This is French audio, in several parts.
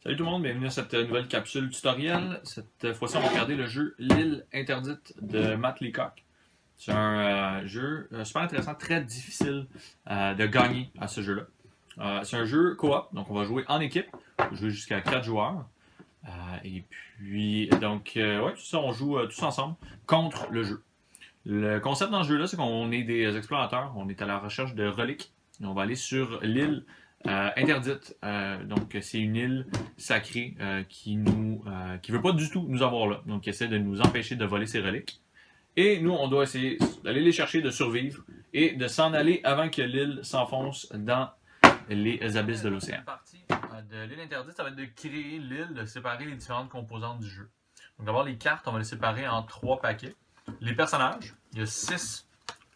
Salut tout le monde, bienvenue à cette nouvelle capsule tutoriel. Cette fois-ci, on va regarder le jeu L'île interdite de Matt Leacock. C'est un jeu super intéressant, très difficile de gagner à ce jeu-là. C'est un jeu coop, donc on va jouer en équipe, on va jouer jusqu'à 4 joueurs. Et puis, donc, ouais, tout ça, on joue tous ensemble contre le jeu. Le concept dans ce jeu-là, c'est qu'on est des explorateurs, on est à la recherche de reliques. Et on va aller sur l'île interdite. Donc, c'est une île sacrée qui veut pas du tout nous avoir là. Donc, qui essaie de nous empêcher de voler ces reliques. Et nous, on doit essayer d'aller les chercher, de survivre et de s'en aller avant que l'île s'enfonce dans les abysses de l'océan. La partie de l'île interdite, ça va être de créer l'île, de séparer les différentes composantes du jeu. Donc, d'abord, les cartes, on va les séparer en 3 paquets. Les personnages, il y a 6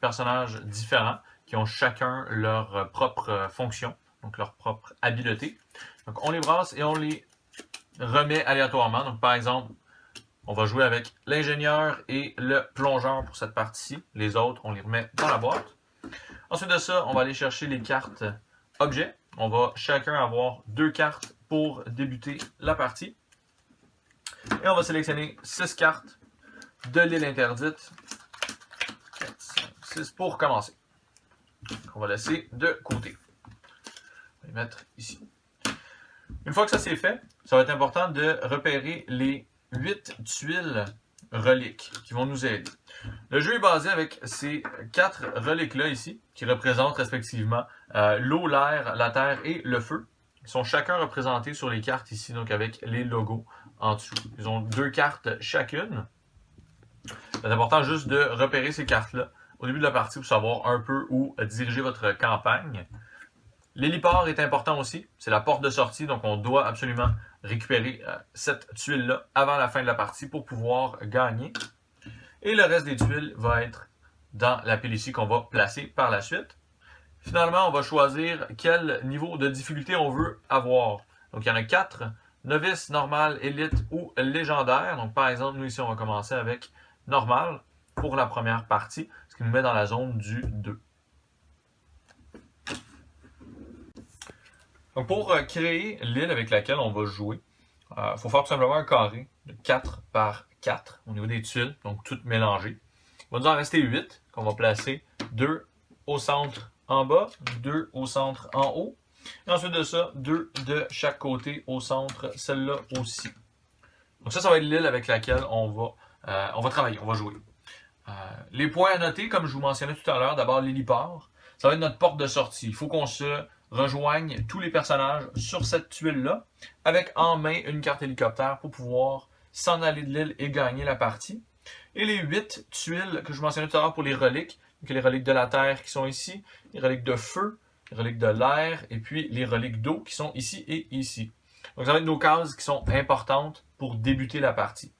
personnages différents qui ont chacun leur propre fonction, donc leur propre habileté. Donc, on les brasse et on les remet aléatoirement. Donc, par exemple, on va jouer avec l'ingénieur et le plongeur pour cette partie-ci. Les autres, on les remet dans la boîte. Ensuite de ça, on va aller chercher les cartes objets. On va chacun avoir 2 cartes pour débuter la partie. Et on va sélectionner 6 cartes de l'île interdite. 4, 5, 6 pour commencer. On va laisser de côté. On va les mettre ici. Une fois que ça c'est fait, ça va être important de repérer les 8 tuiles reliques qui vont nous aider. Le jeu est basé avec ces 4 reliques-là ici, qui représentent respectivement l'eau, l'air, la terre et le feu. Ils sont chacun représentés sur les cartes ici, donc avec les logos en dessous. Ils ont 2 cartes chacune. C'est important juste de repérer ces cartes-là au début de la partie pour savoir un peu où diriger votre campagne. L'héliport est important aussi, c'est la porte de sortie, donc on doit absolument récupérer cette tuile-là avant la fin de la partie pour pouvoir gagner. Et le reste des tuiles va être dans la pile ici qu'on va placer par la suite. Finalement, on va choisir quel niveau de difficulté on veut avoir. Donc il y en a 4, novice, normal, élite ou légendaire. Donc par exemple, nous ici on va commencer avec normal pour la première partie, ce qui nous met dans la zone du 2. Donc pour créer l'île avec laquelle on va jouer, il faut faire tout simplement un carré de 4 par 4 au niveau des tuiles, donc toutes mélangées. Il va nous en rester 8 qu'on va placer 2 au centre en bas, 2 au centre en haut. Et ensuite de ça, 2 de chaque côté au centre, celle-là aussi. Donc ça va être l'île avec laquelle on va travailler, on va jouer. Les points à noter, comme je vous mentionnais tout à l'heure, d'abord l'héliport, ça va être notre porte de sortie. Il faut qu'on se rejoigne tous les personnages sur cette tuile-là, avec en main une carte hélicoptère pour pouvoir s'en aller de l'île et gagner la partie. Et les 8 tuiles que je mentionnais tout à l'heure pour les reliques, donc les reliques de la terre qui sont ici, les reliques de feu, les reliques de l'air, et puis les reliques d'eau qui sont ici et ici. Donc ça va être nos cases qui sont importantes pour débuter la partie.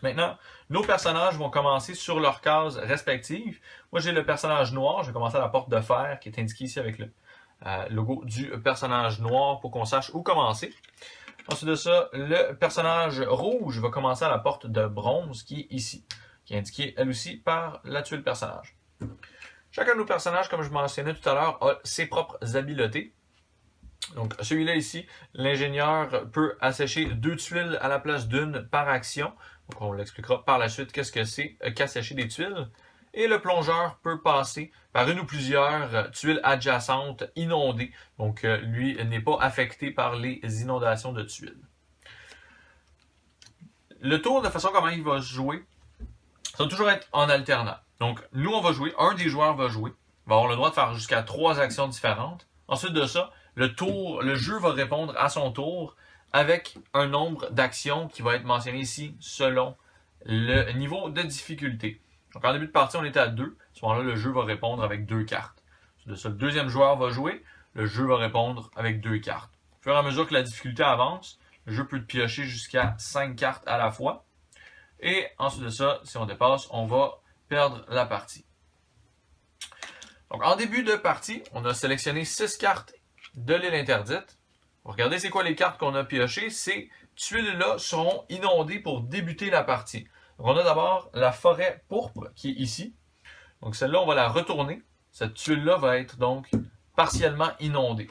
Maintenant, nos personnages vont commencer sur leurs cases respectives. Moi, j'ai le personnage noir. Je vais commencer à la porte de fer qui est indiquée ici avec le logo du personnage noir pour qu'on sache où commencer. Ensuite de ça, le personnage rouge va commencer à la porte de bronze qui est ici, qui est indiquée elle aussi par la tuile personnage. Chacun de nos personnages, comme je mentionnais tout à l'heure, a ses propres habiletés. Donc celui-là ici, l'ingénieur peut assécher 2 tuiles à la place d'une par action. Donc on l'expliquera par la suite qu'est-ce que c'est qu'assécher des tuiles. Et le plongeur peut passer par une ou plusieurs tuiles adjacentes inondées. Donc lui n'est pas affecté par les inondations de tuiles. Le tour, de façon comment il va se jouer, ça va toujours être en alternant. Donc nous on va jouer, un des joueurs va jouer, va avoir le droit de faire jusqu'à 3 actions différentes. Ensuite de ça, le jeu va répondre à son tour avec un nombre d'actions qui va être mentionné ici selon le niveau de difficulté. Donc en début de partie, on était à 2. À ce moment-là, le jeu va répondre avec 2 cartes. De ça, le deuxième joueur va jouer, le jeu va répondre avec 2 cartes. Au fur et à mesure que la difficulté avance, le jeu peut piocher jusqu'à 5 cartes à la fois. Et ensuite de ça, si on dépasse, on va perdre la partie. Donc en début de partie, on a sélectionné 6 cartes de l'île interdite. Regardez c'est quoi les cartes qu'on a piochées. Ces tuiles-là seront inondées pour débuter la partie. Donc on a d'abord la forêt pourpre qui est ici. Donc celle-là, on va la retourner. Cette tuile-là va être donc partiellement inondée.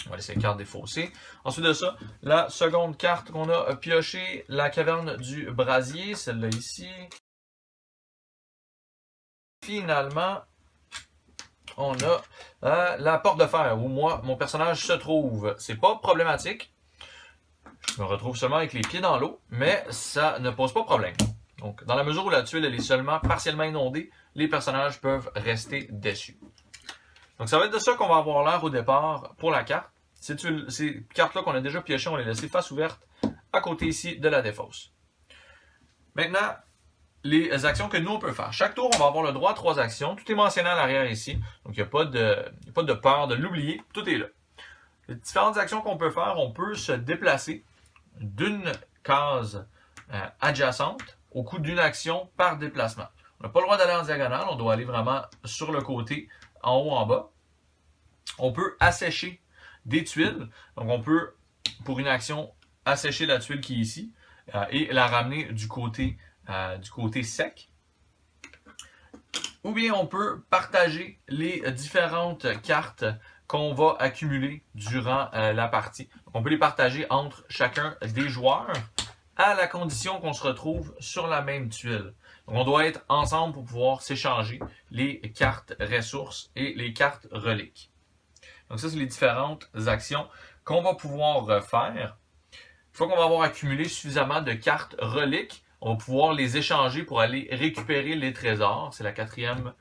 On va laisser les cartes défaussées. Ensuite de ça, la seconde carte qu'on a piochée, la caverne du brasier, celle-là ici. Finalement, on a la porte de fer, où moi, mon personnage se trouve. C'est pas problématique. Je me retrouve seulement avec les pieds dans l'eau, mais ça ne pose pas problème. Donc, dans la mesure où la tuile elle est seulement partiellement inondée, les personnages peuvent rester dessus. Donc, ça va être de ça qu'on va avoir l'air au départ pour la carte. Ces cartes-là qu'on a déjà piochées, on les laisse face ouverte à côté ici de la défausse. Maintenant, les actions que nous on peut faire. Chaque tour, on va avoir le droit à 3 actions. Tout est mentionné à l'arrière ici. Donc, il n'y a pas de peur de l'oublier. Tout est là. Les différentes actions qu'on peut faire, on peut se déplacer d'une case adjacente au coût d'une action par déplacement. On n'a pas le droit d'aller en diagonale. On doit aller vraiment sur le côté, en haut, en bas. On peut assécher des tuiles. Donc, on peut, pour une action, assécher la tuile qui est ici et la ramener du côté sec. Ou bien on peut partager les différentes cartes qu'on va accumuler durant la partie. On peut les partager entre chacun des joueurs à la condition qu'on se retrouve sur la même tuile. Donc on doit être ensemble pour pouvoir s'échanger les cartes ressources et les cartes reliques. Donc ça, c'est les différentes actions qu'on va pouvoir faire. Une fois qu'on va avoir accumulé suffisamment de cartes reliques, on va pouvoir les échanger pour aller récupérer les trésors. C'est le quatrième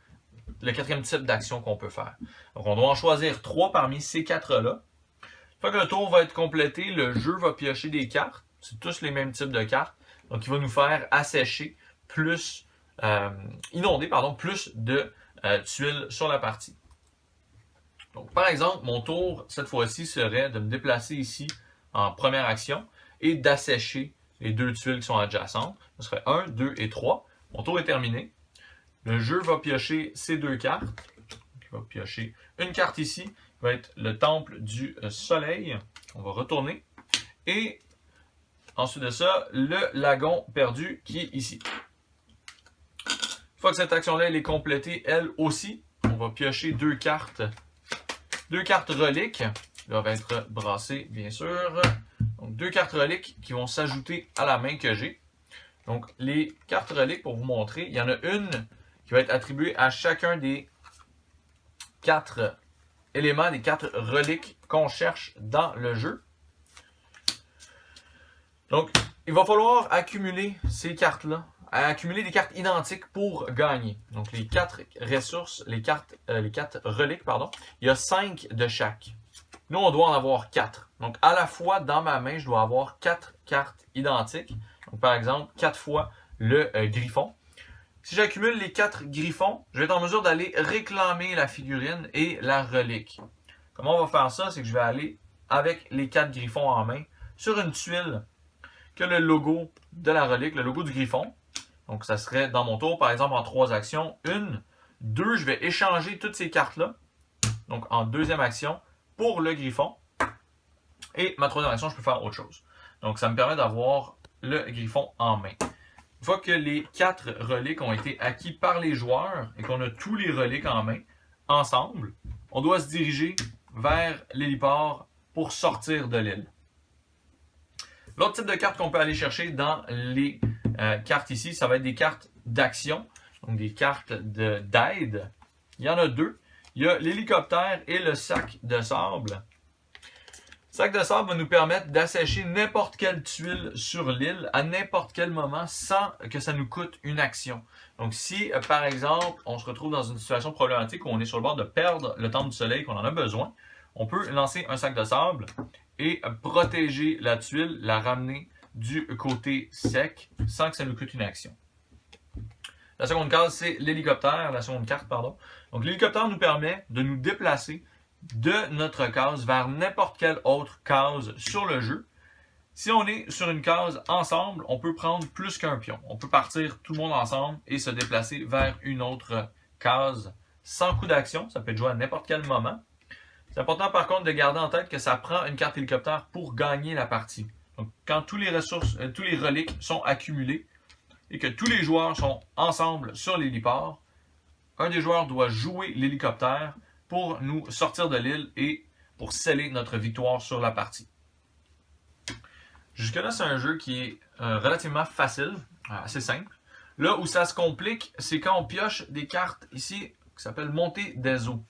type d'action qu'on peut faire. Donc on doit en choisir 3 parmi ces 4-là. Une fois que le tour va être complété, le jeu va piocher des cartes. C'est tous les mêmes types de cartes. Donc il va nous faire assécher inonder plus de tuiles sur la partie. Donc, par exemple, mon tour, cette fois-ci, serait de me déplacer ici en première action et d'assécher les 2 tuiles qui sont adjacentes. Ce serait 1, 2 et 3. Mon tour est terminé. Le jeu va piocher ces 2 cartes. Il va piocher une carte ici, qui va être le temple du soleil. On va retourner. Et ensuite de ça, le lagon perdu qui est ici. Une fois que cette action-là est complétée, elle aussi, on va piocher 2 cartes reliques. Elles doivent être brassées, bien sûr. Donc, 2 cartes reliques qui vont s'ajouter à la main que j'ai. Donc, les cartes reliques, pour vous montrer, il y en a une qui va être attribuée à chacun des 4 éléments, des 4 reliques qu'on cherche dans le jeu. Donc, il va falloir accumuler ces cartes-là, accumuler des cartes identiques pour gagner. Donc, les 4 ressources, les 4 reliques, pardon, il y a 5 de chaque. Nous, on doit en avoir 4. Donc, à la fois, dans ma main, je dois avoir 4 cartes identiques. Donc, par exemple, 4 fois le griffon. Si j'accumule les 4 griffons, je vais être en mesure d'aller réclamer la figurine et la relique. Comment on va faire ça? C'est que je vais aller avec les 4 griffons en main sur une tuile que le logo de la relique, le logo du griffon. Donc, ça serait dans mon tour, par exemple, en 3 actions. 1, 2, je vais échanger toutes ces cartes-là. Donc, en deuxième action, pour le griffon. Et ma troisième action, je peux faire autre chose. Donc, ça me permet d'avoir le griffon en main. Une fois que les 4 reliques ont été acquis par les joueurs et qu'on a tous les reliques en main, ensemble, on doit se diriger vers l'héliport pour sortir de l'île. L'autre type de carte qu'on peut aller chercher dans les cartes ici, ça va être des cartes d'action, donc des cartes d'aide. Il y en a 2. Il y a l'hélicoptère et le sac de sable. Le sac de sable va nous permettre d'assécher n'importe quelle tuile sur l'île à n'importe quel moment sans que ça nous coûte une action. Donc si, par exemple, on se retrouve dans une situation problématique où on est sur le bord de perdre le temple du soleil, qu'on en a besoin, on peut lancer un sac de sable et protéger la tuile, la ramener du côté sec sans que ça nous coûte une action. La seconde case, c'est l'hélicoptère, la seconde carte, pardon. Donc l'hélicoptère nous permet de nous déplacer de notre case vers n'importe quelle autre case sur le jeu. Si on est sur une case ensemble, on peut prendre plus qu'un pion. On peut partir tout le monde ensemble et se déplacer vers une autre case sans coup d'action. Ça peut être joué à n'importe quel moment. C'est important par contre de garder en tête que ça prend une carte hélicoptère pour gagner la partie. Donc quand tous les reliques sont accumulés et que tous les joueurs sont ensemble sur l'héliport, un des joueurs doit jouer l'hélicoptère pour nous sortir de l'île et pour sceller notre victoire sur la partie. Jusque-là, c'est un jeu qui est relativement facile, assez simple. Là où ça se complique, c'est quand on pioche des cartes ici qui s'appellent Montée des eaux.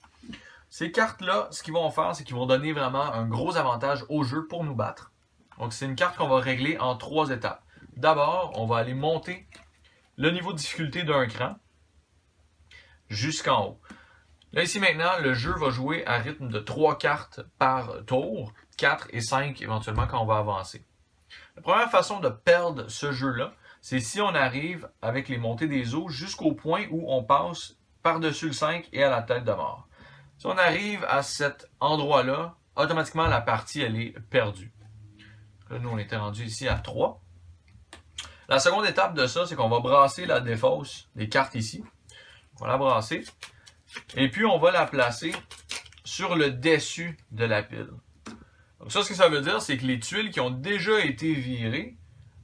Ces cartes-là, ce qu'ils vont faire, c'est qu'ils vont donner vraiment un gros avantage au jeu pour nous battre. Donc, c'est une carte qu'on va régler en 3 étapes. D'abord, on va aller monter le niveau de difficulté d'un cran jusqu'en haut. Là, ici, maintenant, le jeu va jouer à rythme de 3 cartes par tour, 4 et 5 éventuellement quand on va avancer. La première façon de perdre ce jeu-là, c'est si on arrive avec les montées des eaux jusqu'au point où on passe par-dessus le 5 et à la tête de mort. Si on arrive à cet endroit-là, automatiquement, la partie, elle est perdue. Là, nous, on était rendu ici à 3. La seconde étape de ça, c'est qu'on va brasser la défausse des cartes ici. On va la brasser. Et puis, on va la placer sur le dessus de la pile. Donc ça, ce que ça veut dire, c'est que les tuiles qui ont déjà été virées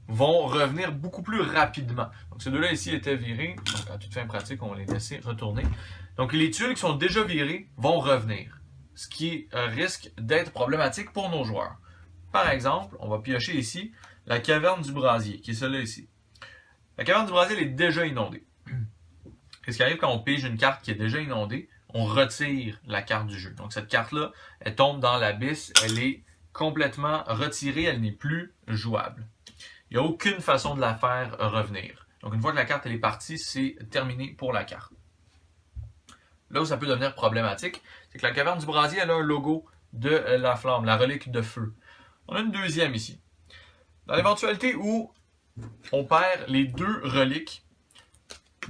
vont revenir beaucoup plus rapidement. Donc ces deux-là ici étaient virées. Donc à toute fin pratique, on va les laisser retourner. Donc les tuiles qui sont déjà virées vont revenir. Ce qui risque d'être problématique pour nos joueurs. Par exemple, on va piocher ici la caverne du brasier, qui est celle-là ici. La caverne du brasier, elle est déjà inondée. Qu'est-ce qui arrive quand on pige une carte qui est déjà inondée? On retire la carte du jeu. Donc cette carte-là, elle tombe dans l'abysse, elle est complètement retirée, elle n'est plus jouable. Il n'y a aucune façon de la faire revenir. Donc une fois que la carte elle est partie, c'est terminé pour la carte. Là où ça peut devenir problématique, c'est que la caverne du brasier, elle a un logo de la flamme, la relique de feu. On a une deuxième ici. Dans l'éventualité où on perd les 2 reliques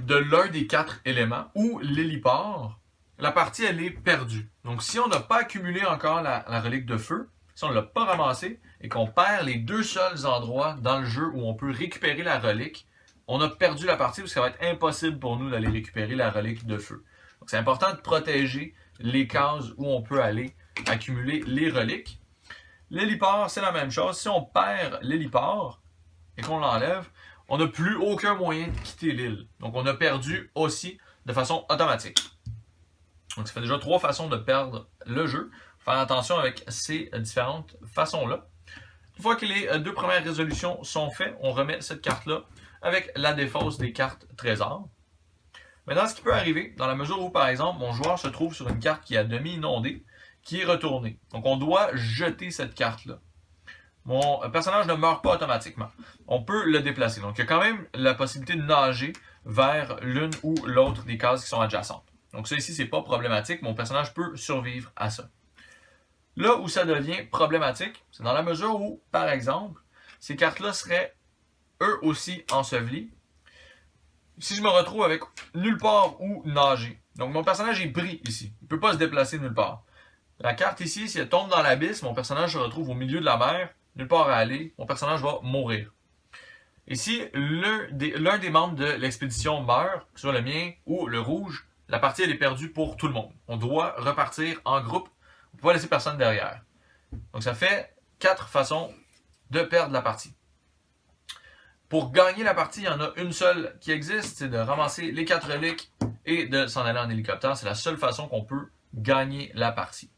de l'un des 4 éléments ou l'héliport, la partie elle est perdue. Donc si on n'a pas accumulé encore la relique de feu, si on ne l'a pas ramassée et qu'on perd les 2 seuls endroits dans le jeu où on peut récupérer la relique, on a perdu la partie parce que ça va être impossible pour nous d'aller récupérer la relique de feu. Donc c'est important de protéger les cases où on peut aller accumuler les reliques. L'héliport, c'est la même chose. Si on perd l'héliport et qu'on l'enlève, on n'a plus aucun moyen de quitter l'île. Donc on a perdu aussi de façon automatique. Donc ça fait déjà 3 façons de perdre le jeu. Faire attention avec ces différentes façons-là. Une fois que les 2 premières résolutions sont faites, on remet cette carte-là avec la défausse des cartes trésors. Maintenant, ce qui peut arriver, dans la mesure où, par exemple, mon joueur se trouve sur une carte qui est à demi inondée, qui est retournée. Donc on doit jeter cette carte-là. Mon personnage ne meurt pas automatiquement. On peut le déplacer. Donc il y a quand même la possibilité de nager vers l'une ou l'autre des cases qui sont adjacentes. Donc ça ici, c'est pas problématique. Mon personnage peut survivre à ça. Là où ça devient problématique, c'est dans la mesure où, par exemple, ces cartes-là seraient eux aussi ensevelis. Si je me retrouve avec nulle part où nager. Donc mon personnage est pris ici. Il ne peut pas se déplacer nulle part. La carte ici, si elle tombe dans l'abysse, mon personnage se retrouve au milieu de la mer, nulle part à aller, mon personnage va mourir. Et si l'un des membres de l'expédition meurt, que ce soit le mien ou le rouge, la partie elle est perdue pour tout le monde. On doit repartir en groupe. On ne peut pas laisser personne derrière. Donc ça fait 4 façons de perdre la partie. Pour gagner la partie, il y en a une seule qui existe, c'est de ramasser les 4 reliques et de s'en aller en hélicoptère. C'est la seule façon qu'on peut gagner la partie.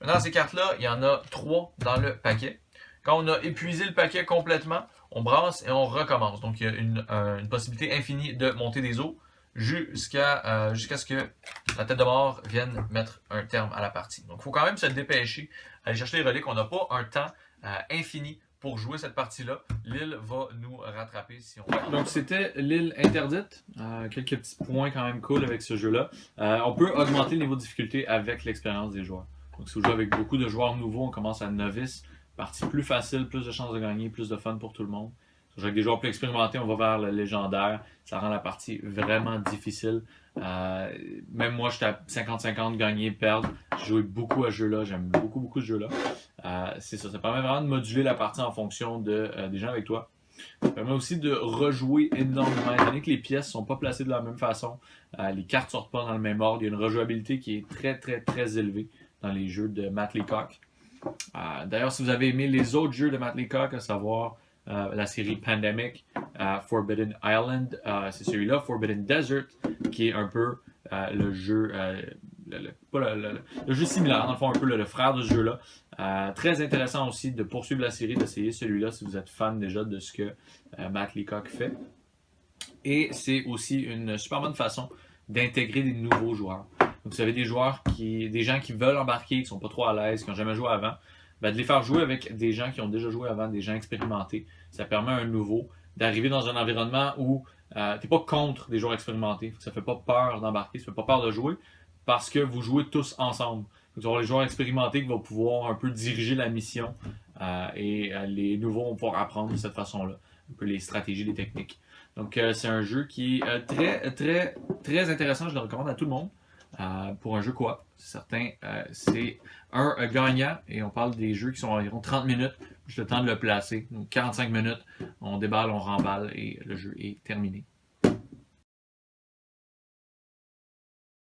Maintenant, ces cartes-là, il y en a 3 dans le paquet. Quand on a épuisé le paquet complètement, on brasse et on recommence. Donc, il y a une possibilité infinie de monter des eaux jusqu'à ce que la tête de mort vienne mettre un terme à la partie. Donc, il faut quand même se dépêcher, aller chercher les reliques. On n'a pas un temps infini pour jouer cette partie-là. L'île va nous rattraper si on... Donc, c'était l'île interdite. Quelques petits points quand même cool avec ce jeu-là. On peut augmenter le niveau de difficulté avec l'expérience des joueurs. Donc, si vous jouez avec beaucoup de joueurs nouveaux, on commence à novice. Partie plus facile, plus de chances de gagner, plus de fun pour tout le monde. Si vous jouez avec des joueurs plus expérimentés, on va vers le légendaire. Ça rend la partie vraiment difficile. Même moi, j'étais à 50-50, gagner, perdre. J'ai joué beaucoup à ce jeu-là. J'aime beaucoup ce jeu-là. C'est ça. Ça permet vraiment de moduler la partie en fonction des gens avec toi. Ça permet aussi de rejouer énormément. Étant donné que les pièces ne sont pas placées de la même façon, les cartes ne sortent pas dans le même ordre. Il y a une rejouabilité qui est très élevée dans les jeux de Matt Leacock. D'ailleurs, si vous avez aimé les autres jeux de Matt Leacock, à savoir la série Pandemic, Forbidden Island, c'est celui-là, Forbidden Desert, qui est un peu le jeu le jeu similaire, dans le fond, un peu le frère de ce jeu-là. Très intéressant aussi de poursuivre la série, d'essayer celui-là si vous êtes fan déjà de ce que Matt Leacock fait. Et c'est aussi une super bonne façon d'intégrer des nouveaux joueurs. Donc, vous avez des gens qui veulent embarquer, qui ne sont pas trop à l'aise, qui n'ont jamais joué avant, ben, de les faire jouer avec des gens qui ont déjà joué avant, des gens expérimentés. Ça permet à un nouveau d'arriver dans un environnement où tu n'es pas contre des joueurs expérimentés. Ça ne fait pas peur d'embarquer, ça ne fait pas peur de jouer parce que vous jouez tous ensemble. Vous avez les joueurs expérimentés qui vont pouvoir un peu diriger la mission et les nouveaux vont pouvoir apprendre de cette façon-là, un peu les stratégies, les techniques. Donc c'est un jeu qui est très intéressant, je le recommande à tout le monde. Pour un jeu quoi, c'est certain, c'est un gagnant et on parle des jeux qui sont environ 30 minutes, juste le temps de le placer. Donc 45 minutes, on déballe, on remballe et le jeu est terminé.